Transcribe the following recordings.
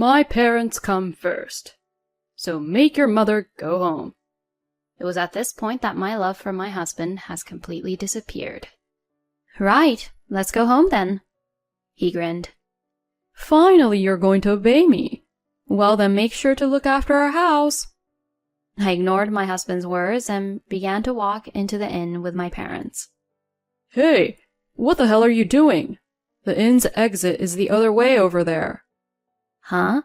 My parents come first. So make your mother go home. It was at this point that my love for my husband has completely disappeared. Right, let's go home then. He grinned. Finally, you're going to obey me. Well, then make sure to look after our house. I ignored my husband's words and began to walk into the inn with my parents. Hey, what the hell are you doing? The inn's exit is the other way over there. Huh?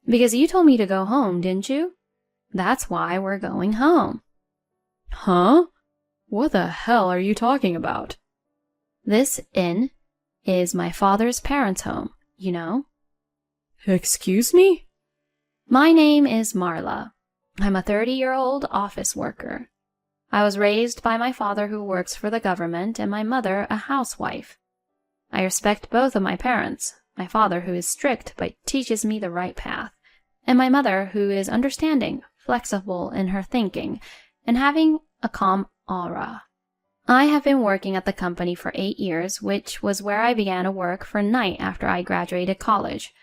Because you told me to go home, didn't you? That's why we're going home. Huh? What the hell are you talking about? This inn is my father's parents' home, you know? Excuse me? My name is Marla. I'm a 30-year-old office worker. I was raised by my father who works for the government and my mother a housewife. I respect both of my parents, my father who is strict but teaches me the right path, and my mother who is understanding, flexible in her thinking, and having a calm aura. I have been working at the company for 8 years, which was where I began to work for night after I graduated college.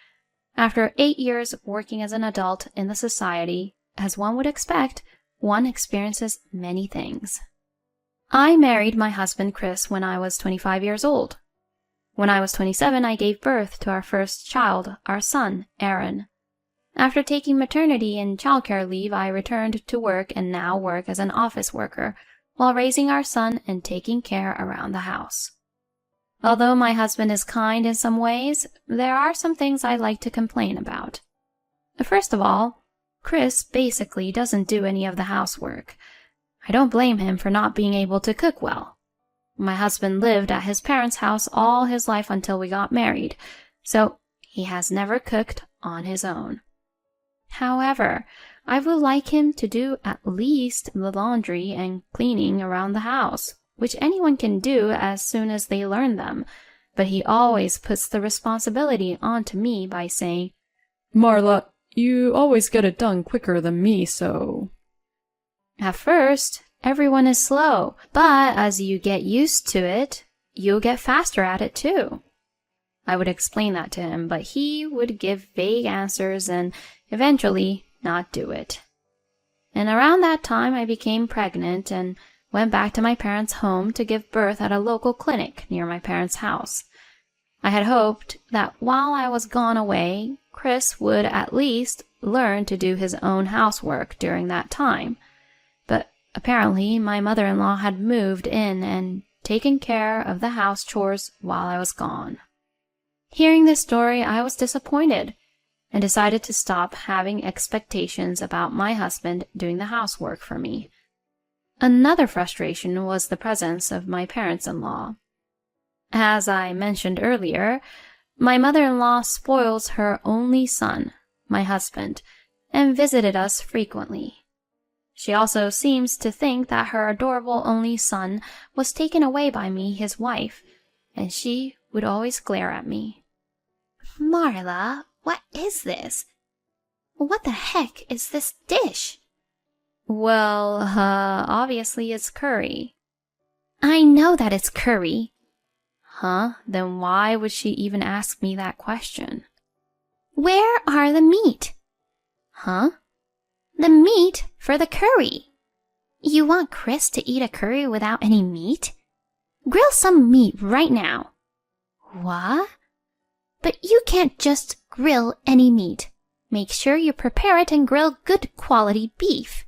After 8 years working as an adult in the society, as one would expect, one experiences many things. I married my husband Chris when I was 25 years old. When I was 27, I gave birth to our first child, our son, Aaron. After taking maternity and childcare leave, I returned to work and now work as an office worker, while raising our son and taking care around the house. Although my husband is kind in some ways, there are some things I like to complain about. First of all, Chris basically doesn't do any of the housework. I don't blame him for not being able to cook well. My husband lived at his parents' house all his life until we got married, so he has never cooked on his own. However, I would like him to do at least the laundry and cleaning around the house, which anyone can do as soon as they learn them, but he always puts the responsibility onto me by saying, Marla, you always get it done quicker than me, so... At first, everyone is slow, but as you get used to it, you'll get faster at it too. I would explain that to him, but he would give vague answers and eventually not do it. And around that time, I became pregnant and went back to my parents' home to give birth at a local clinic near my parents' house. I had hoped that while I was gone away, Chris would at least learn to do his own housework during that time. But apparently my mother-in-law had moved in and taken care of the house chores while I was gone. Hearing this story, I was disappointed and decided to stop having expectations about my husband doing the housework for me. Another frustration was the presence of my parents-in-law. As I mentioned earlier, my mother-in-law spoils her only son, my husband, and visited us frequently. She also seems to think that her adorable only son was taken away by me, his wife, and she would always glare at me. Marla, what is this? What the heck is this dish? Well, obviously it's curry. I know that it's curry. Huh? Then why would she even ask me that question? Where are the meat? Huh? The meat for the curry. You want Chris to eat a curry without any meat? Grill some meat right now. What? But you can't just grill any meat. Make sure you prepare it and grill good quality beef.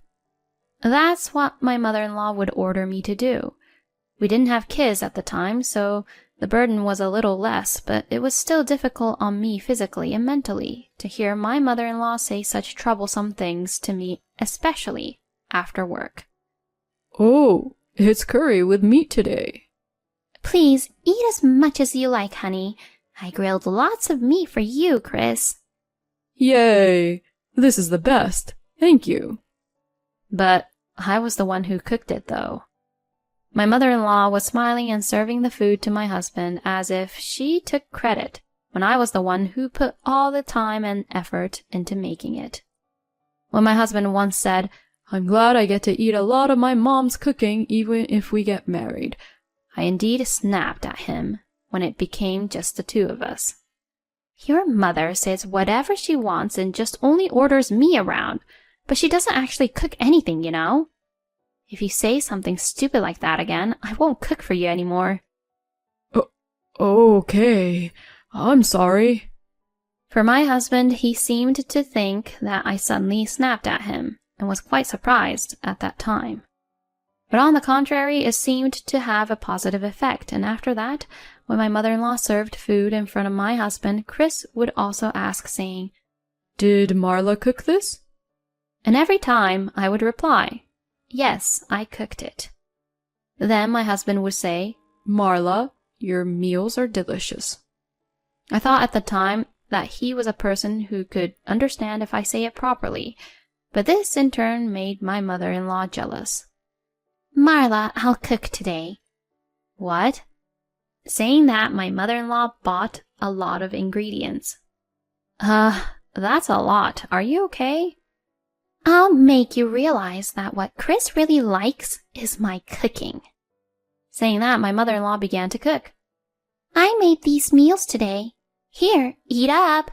That's what my mother-in-law would order me to do. We didn't have kids at the time, so the burden was a little less, but it was still difficult on me physically and mentally to hear my mother-in-law say such troublesome things to me, especially after work. Oh, it's curry with meat today. Please eat as much as you like, honey. I grilled lots of meat for you, Chris. Yay! This is the best. Thank you. But I was the one who cooked it, though. My mother-in-law was smiling and serving the food to my husband as if she took credit when I was the one who put all the time and effort into making it. When my husband once said, I'm glad I get to eat a lot of my mom's cooking even if we get married, I indeed snapped at him when it became just the two of us. Your mother says whatever she wants and just only orders me around, but she doesn't actually cook anything, you know? If you say something stupid like that again, I won't cook for you anymore. Okay, I'm sorry. For my husband, he seemed to think that I suddenly snapped at him and was quite surprised at that time. But on the contrary, it seemed to have a positive effect, and after that, when my mother-in-law served food in front of my husband, Chris would also ask, saying, Did Marla cook this? And every time I would reply, yes, I cooked it. Then my husband would say, Marla, your meals are delicious. I thought at the time that he was a person who could understand if I say it properly, but this in turn made my mother-in-law jealous. Marla, I'll cook today. What? Saying that, my mother-in-law bought a lot of ingredients. That's a lot. Are you okay? I'll make you realize that what Chris really likes is my cooking. Saying that, my mother-in-law began to cook. I made these meals today. Here, eat up.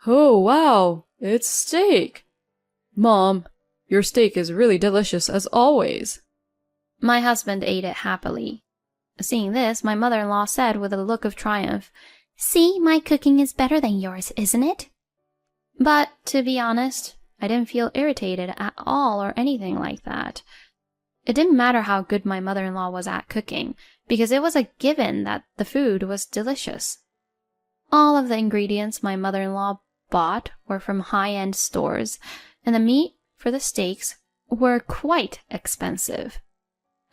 Oh, wow, it's steak. Mom, your steak is really delicious as always. My husband ate it happily. Seeing this, my mother-in-law said with a look of triumph, See, my cooking is better than yours, isn't it? But, to be honest, I didn't feel irritated at all or anything like that. It didn't matter how good my mother-in-law was at cooking, because it was a given that the food was delicious. All of the ingredients my mother-in-law bought were from high-end stores, and the meat for the steaks were quite expensive.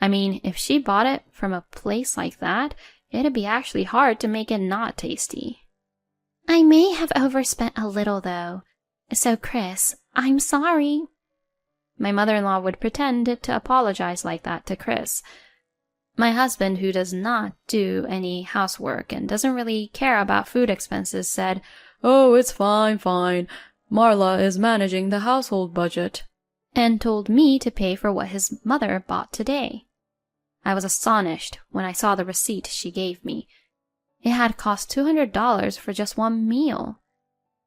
I mean, if she bought it from a place like that, it'd be actually hard to make it not tasty. I may have overspent a little, though. So, Chris, I'm sorry. My mother-in-law would pretend to apologize like that to Chris. My husband, who does not do any housework and doesn't really care about food expenses, said, Oh, it's fine. Marla is managing the household budget. And told me to pay for what his mother bought today. I was astonished when I saw the receipt she gave me. It had cost $200 for just one meal.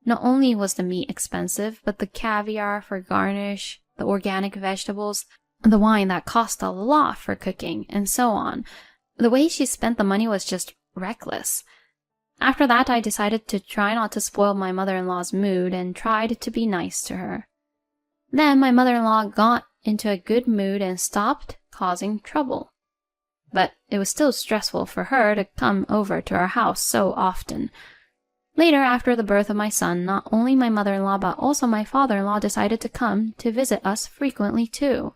Not only was the meat expensive, but the caviar for garnish, the organic vegetables, the wine that cost a lot for cooking, and so on. The way she spent the money was just reckless. After that, I decided to try not to spoil my mother-in-law's mood and tried to be nice to her. Then my mother-in-law got into a good mood and stopped causing trouble. But it was still stressful for her to come over to our house so often. Later, after the birth of my son, not only my mother-in-law but also my father-in-law decided to come to visit us frequently too.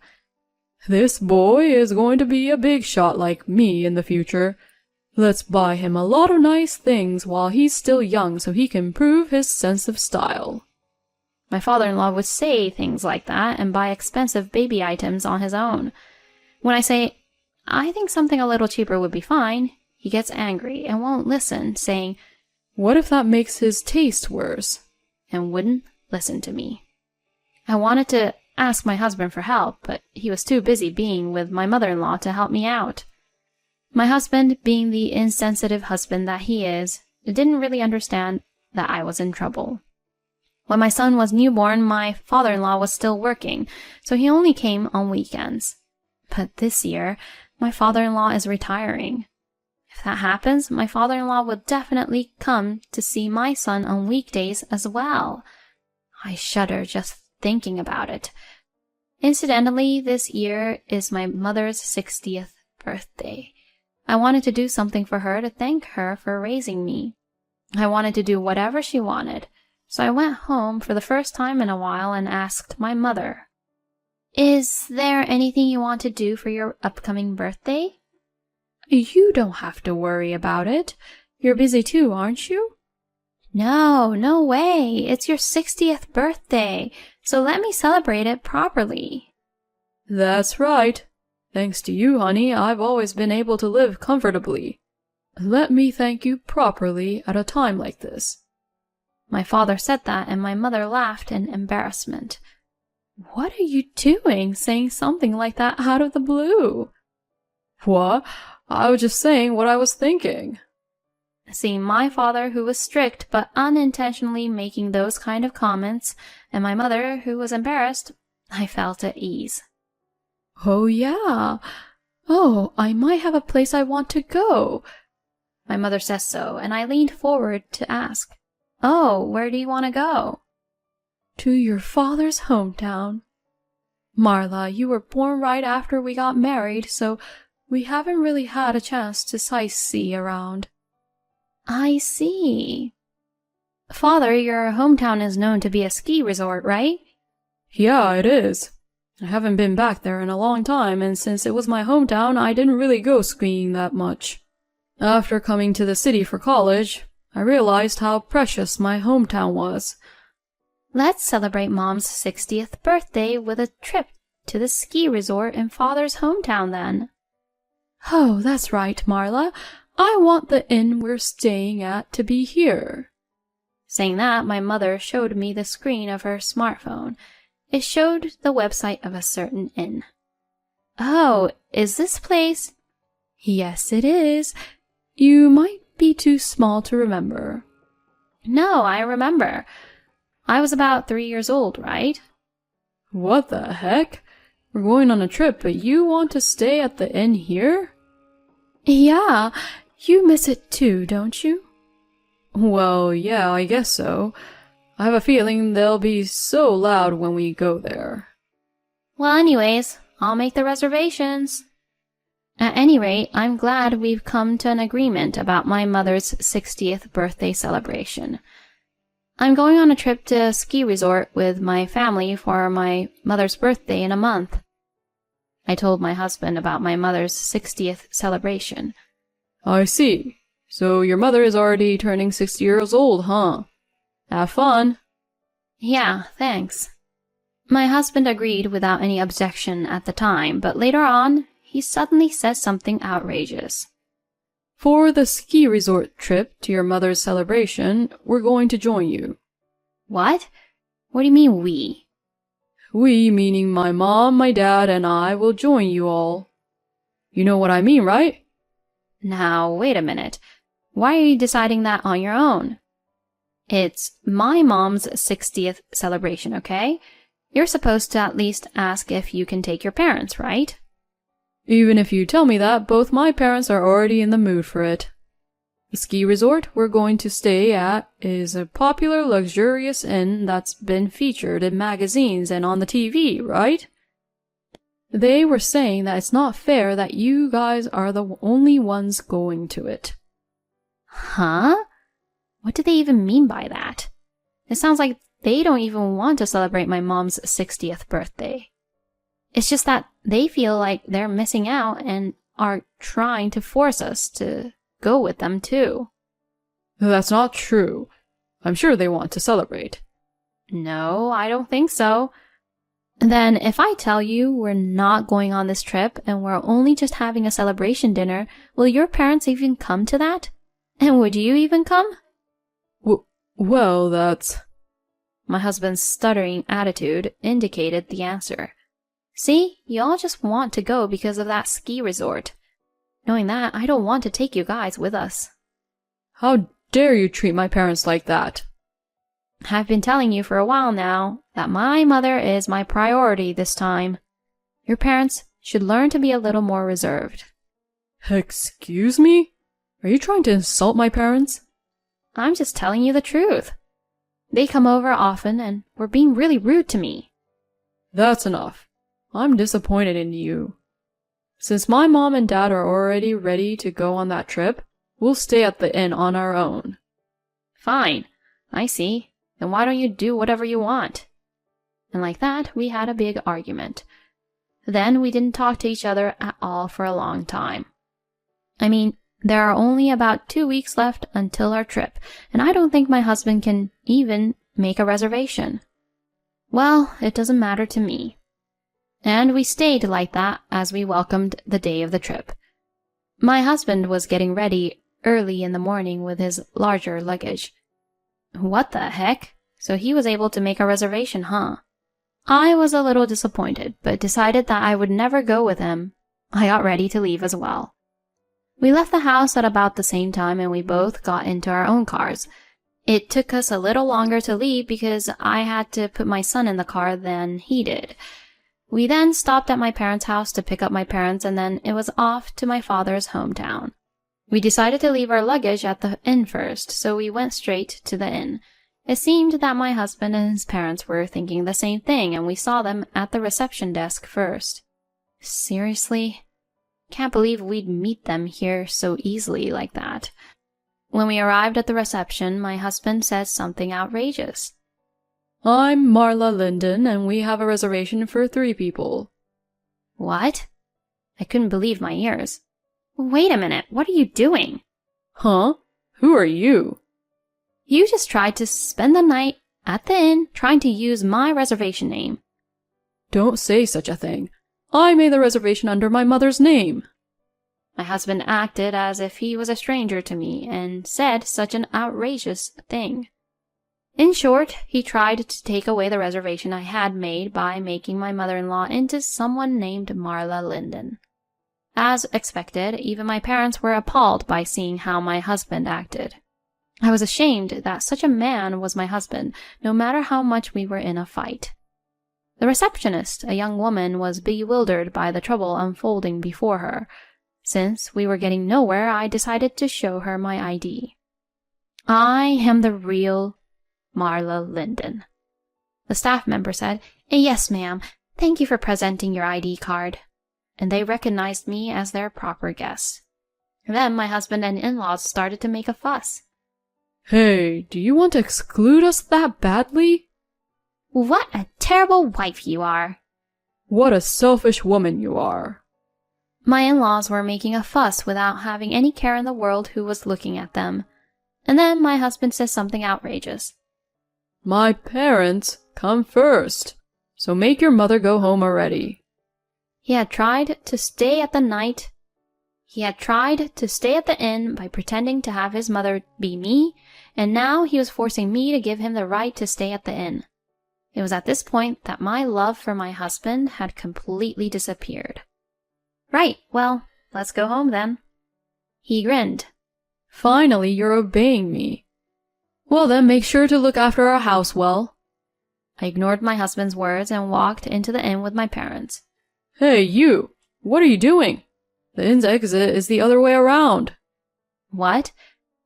This boy is going to be a big shot like me in the future. Let's buy him a lot of nice things while he's still young so he can prove his sense of style. My father-in-law would say things like that and buy expensive baby items on his own. When I say, I think something a little cheaper would be fine, he gets angry and won't listen, saying, What if that makes his taste worse? And wouldn't listen to me. I wanted to ask my husband for help, but he was too busy being with my mother-in-law to help me out. My husband, being the insensitive husband that he is, didn't really understand that I was in trouble. When my son was newborn, my father-in-law was still working, so he only came on weekends. But this year, my father-in-law is retiring. If that happens, my father-in-law will definitely come to see my son on weekdays as well. I shudder just thinking about it. Incidentally, this year is my mother's 60th birthday. I wanted to do something for her to thank her for raising me. I wanted to do whatever she wanted, so I went home for the first time in a while and asked my mother, Is there anything you want to do for your upcoming birthday? You don't have to worry about it. You're busy too, aren't you? No way. It's your 60th birthday, so let me celebrate it properly. That's right. Thanks to you, honey, I've always been able to live comfortably. Let me thank you properly at a time like this. My father said that, and my mother laughed in embarrassment. What are you doing, saying something like that out of the blue? What? I was just saying what I was thinking. Seeing my father, who was strict but unintentionally making those kind of comments, and my mother, who was embarrassed, I felt at ease. Oh, yeah. Oh, I might have a place I want to go. My mother says so, and I leaned forward to ask, "Oh, where do you want to go?" To your father's hometown. Marla, you were born right after we got married, so we haven't really had a chance to sightsee around. I see. Father, your hometown is known to be a ski resort, right? Yeah, it is. I haven't been back there in a long time, and since it was my hometown, I didn't really go skiing that much. After coming to the city for college, I realized how precious my hometown was. Let's celebrate Mom's 60th birthday with a trip to the ski resort in Father's hometown then. Oh, that's right, Marla. I want the inn we're staying at to be here. Saying that, my mother showed me the screen of her smartphone. It showed the website of a certain inn. Oh, is this place? Yes, it is. You might be too small to remember. No, I remember. I was about 3 years old, right? What the heck? We're going on a trip, but you want to stay at the inn here? Yeah, you miss it too, don't you? Well, yeah, I guess so. I have a feeling they'll be so loud when we go there. Well, anyways, I'll make the reservations. At any rate, I'm glad we've come to an agreement about my mother's 60th birthday celebration. I'm going on a trip to a ski resort with my family for my mother's birthday in a month. I told my husband about my mother's 60th celebration. I see. So your mother is already turning 60 years old, huh? Have fun. Yeah, thanks. My husband agreed without any objection at the time, but later on, he suddenly said something outrageous. For the ski resort trip to your mother's celebration, we're going to join you. What? What do you mean, we? We, meaning my mom, my dad, and I, will join you all. You know what I mean, right? Now, wait a minute. Why are you deciding that on your own? It's my mom's 60th celebration, okay? You're supposed to at least ask if you can take your parents, right? Even if you tell me that, both my parents are already in the mood for it. The ski resort we're going to stay at is a popular, luxurious inn that's been featured in magazines and on the TV, right? They were saying that it's not fair that you guys are the only ones going to it. Huh? What do they even mean by that? It sounds like they don't even want to celebrate my mom's 60th birthday. It's just that they feel like they're missing out and are trying to force us to go with them too. That's not true. I'm sure they want to celebrate. No, I don't think so. Then if I tell you we're not going on this trip and we're only just having a celebration dinner, will your parents even come to that? And would you even come? Well, that's... My husband's stuttering attitude indicated the answer. See, you all just want to go because of that ski resort. Knowing that, I don't want to take you guys with us. How dare you treat my parents like that? I've been telling you for a while now that my mother is my priority this time. Your parents should learn to be a little more reserved. Excuse me? Are you trying to insult my parents? I'm just telling you the truth. They come over often and were being really rude to me. That's enough. I'm disappointed in you. Since my mom and dad are already ready to go on that trip, we'll stay at the inn on our own. Fine. I see. Then why don't you do whatever you want? And like that, we had a big argument. Then we didn't talk to each other at all for a long time. I mean, there are only about 2 weeks left until our trip, and I don't think my husband can even make a reservation. Well, it doesn't matter to me. And we stayed like that as we welcomed the day of the trip. My husband was getting ready early in the morning with his larger luggage. What the heck? So he was able to make a reservation, huh? I was a little disappointed, but decided that I would never go with him. I got ready to leave as well. We left the house at about the same time and we both got into our own cars. It took us a little longer to leave because I had to put my son in the car than he did. We then stopped at my parents' house to pick up my parents and then it was off to my father's hometown. We decided to leave our luggage at the inn first, so we went straight to the inn. It seemed that my husband and his parents were thinking the same thing and we saw them at the reception desk first. Seriously? Can't believe we'd meet them here so easily like that. When we arrived at the reception, my husband said something outrageous. I'm Marla Linden, and we have a reservation for 3 people. What? I couldn't believe my ears. Wait a minute, what are you doing? Huh? Who are you? You just tried to spend the night at the inn trying to use my reservation name. Don't say such a thing. I made the reservation under my mother's name. My husband acted as if he was a stranger to me and said such an outrageous thing. In short, he tried to take away the reservation I had made by making my mother-in-law into someone named Marla Linden. As expected, even my parents were appalled by seeing how my husband acted. I was ashamed that such a man was my husband, no matter how much we were in a fight. The receptionist, a young woman, was bewildered by the trouble unfolding before her. Since we were getting nowhere, I decided to show her my ID. I am the real Marla Linden. The staff member said, "Yes, ma'am. Thank you for presenting your ID card." And they recognized me as their proper guest. Then my husband and in-laws started to make a fuss. Hey, do you want to exclude us that badly? What a terrible wife you are. What a selfish woman you are. My in-laws were making a fuss without having any care in the world who was looking at them. And then my husband said something outrageous. My parents come first, so make your mother go home already. He had tried to stay at the inn by pretending to have his mother be me, and now he was forcing me to give him the right to stay at the inn. It was at this point that my love for my husband had completely disappeared. Right, well, let's go home then. He grinned. Finally, you're obeying me. Well then, make sure to look after our house well. I ignored my husband's words and walked into the inn with my parents. Hey, you! What are you doing? The inn's exit is the other way around. What?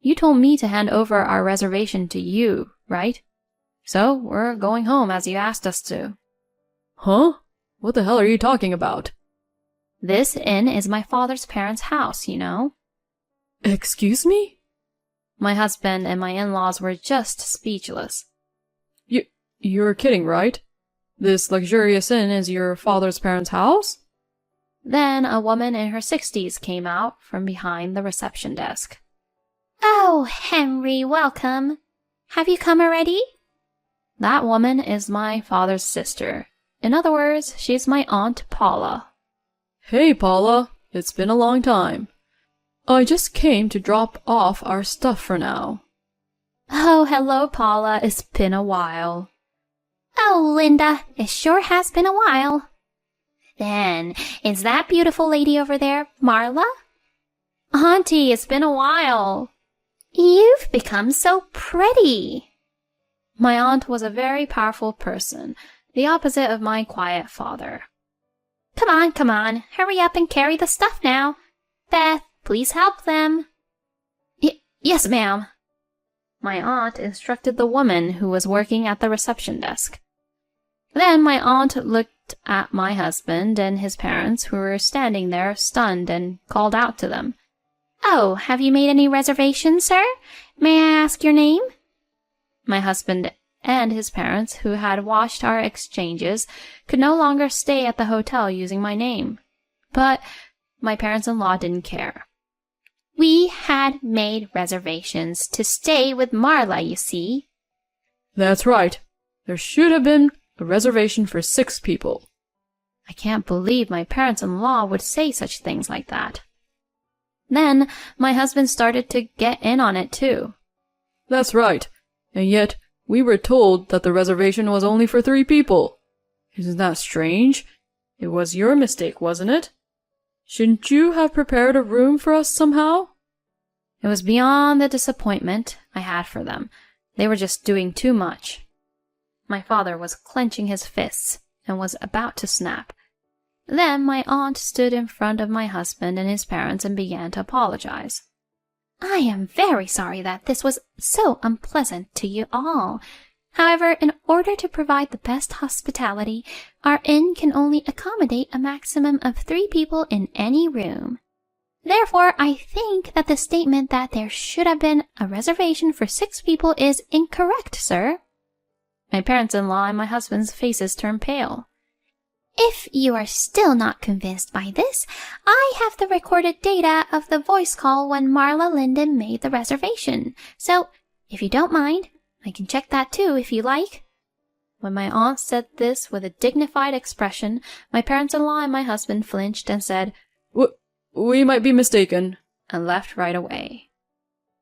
You told me to hand over our reservation to you, right? So, we're going home as you asked us to. Huh? What the hell are you talking about? This inn is my father's parents' house, you know. Excuse me? My husband and my in-laws were just speechless. You're kidding, right? This luxurious inn is your father's parents' house? Then a woman in her 60s came out from behind the reception desk. Oh, Henry, welcome. Have you come already? That woman is my father's sister. In other words, she's my Aunt Paula. Hey, Paula. It's been a long time. I just came to drop off our stuff for now. Oh, hello, Paula. It's been a while. Oh, Linda, it sure has been a while. Then, is that beautiful lady over there Marla? Auntie, it's been a while. You've become so pretty. My aunt was a very powerful person, the opposite of my quiet father. Come on, hurry up and carry the stuff now. Beth, please help them. Yes, ma'am. My aunt instructed the woman who was working at the reception desk. Then my aunt looked at my husband and his parents, who were standing there stunned, and called out to them. Oh, have you made any reservations, sir? May I ask your name? My husband and his parents, who had watched our exchanges, could no longer stay at the hotel using my name. But my parents-in-law didn't care. We had made reservations to stay with Marla, you see. That's right. There should have been a reservation for 6 people. I can't believe my parents-in-law would say such things like that. Then my husband started to get in on it too. That's right. And yet, we were told that the reservation was only for 3 people. Isn't that strange? It was your mistake, wasn't it? Shouldn't you have prepared a room for us somehow? It was beyond the disappointment I had for them. They were just doing too much. My father was clenching his fists and was about to snap. Then my aunt stood in front of my husband and his parents and began to apologize. I am very sorry that this was so unpleasant to you all. However, in order to provide the best hospitality, our inn can only accommodate a maximum of 3 people in any room. Therefore, I think that the statement that there should have been a reservation for 6 people is incorrect, sir. My parents-in-law and my husband's faces turned pale. If you are still not convinced by this, I have the recorded data of the voice call when Marla Linden made the reservation. So, if you don't mind, I can check that too if you like. When my aunt said this with a dignified expression, my parents-in-law and my husband flinched and said, We might be mistaken, and left right away.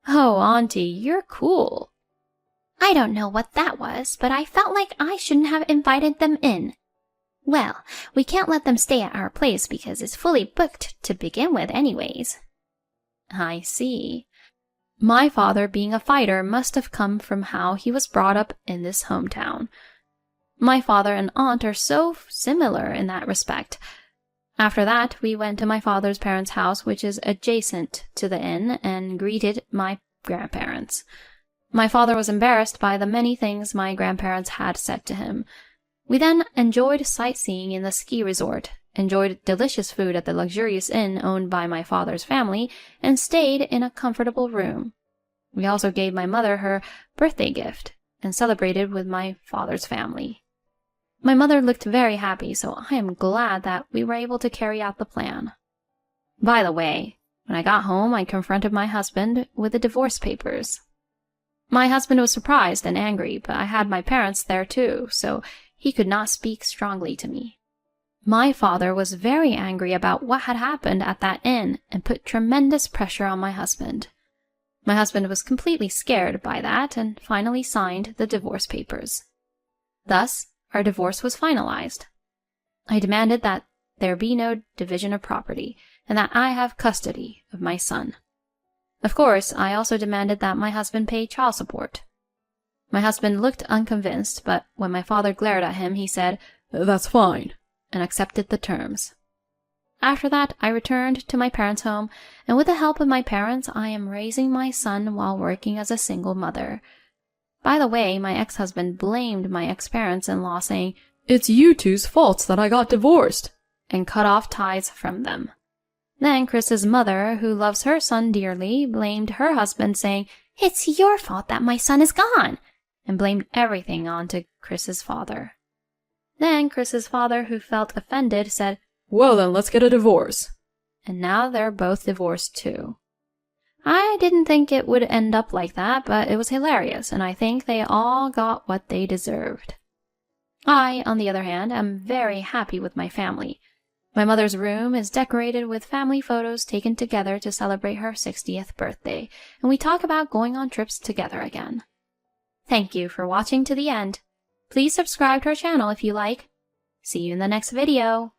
Oh, Auntie, you're cool. I don't know what that was, but I felt like I shouldn't have invited them in. Well, we can't let them stay at our place because it's fully booked to begin with anyways. I see. My father, being a fighter, must have come from how he was brought up in this hometown. My father and aunt are so similar in that respect. After that, we went to my father's parents' house, which is adjacent to the inn, and greeted my grandparents. My father was embarrassed by the many things my grandparents had said to him. We then enjoyed sightseeing in the ski resort, enjoyed delicious food at the luxurious inn owned by my father's family, and stayed in a comfortable room. We also gave my mother her birthday gift, and celebrated with my father's family. My mother looked very happy, so I am glad that we were able to carry out the plan. By the way, when I got home, I confronted my husband with the divorce papers. My husband was surprised and angry, but I had my parents there too, so he could not speak strongly to me. My father was very angry about what had happened at that inn and put tremendous pressure on my husband. My husband was completely scared by that and finally signed the divorce papers. Thus, our divorce was finalized. I demanded that there be no division of property and that I have custody of my son. Of course, I also demanded that my husband pay child support. My husband looked unconvinced, but when my father glared at him, he said, "That's fine," and accepted the terms. After that, I returned to my parents' home, and with the help of my parents, I am raising my son while working as a single mother. By the way, my ex-husband blamed my ex-parents-in-law, saying, "It's you two's fault that I got divorced," and cut off ties from them. Then Chris's mother, who loves her son dearly, blamed her husband, saying, "It's your fault that my son is gone," and blamed everything onto Chris's father. Then Chris's father, who felt offended, said, "Well then, let's get a divorce." And now they're both divorced too. I didn't think it would end up like that, but it was hilarious, and I think they all got what they deserved. I, on the other hand, am very happy with my family. My mother's room is decorated with family photos taken together to celebrate her 60th birthday, and we talk about going on trips together again. Thank you for watching to the end. Please subscribe to our channel if you like. See you in the next video.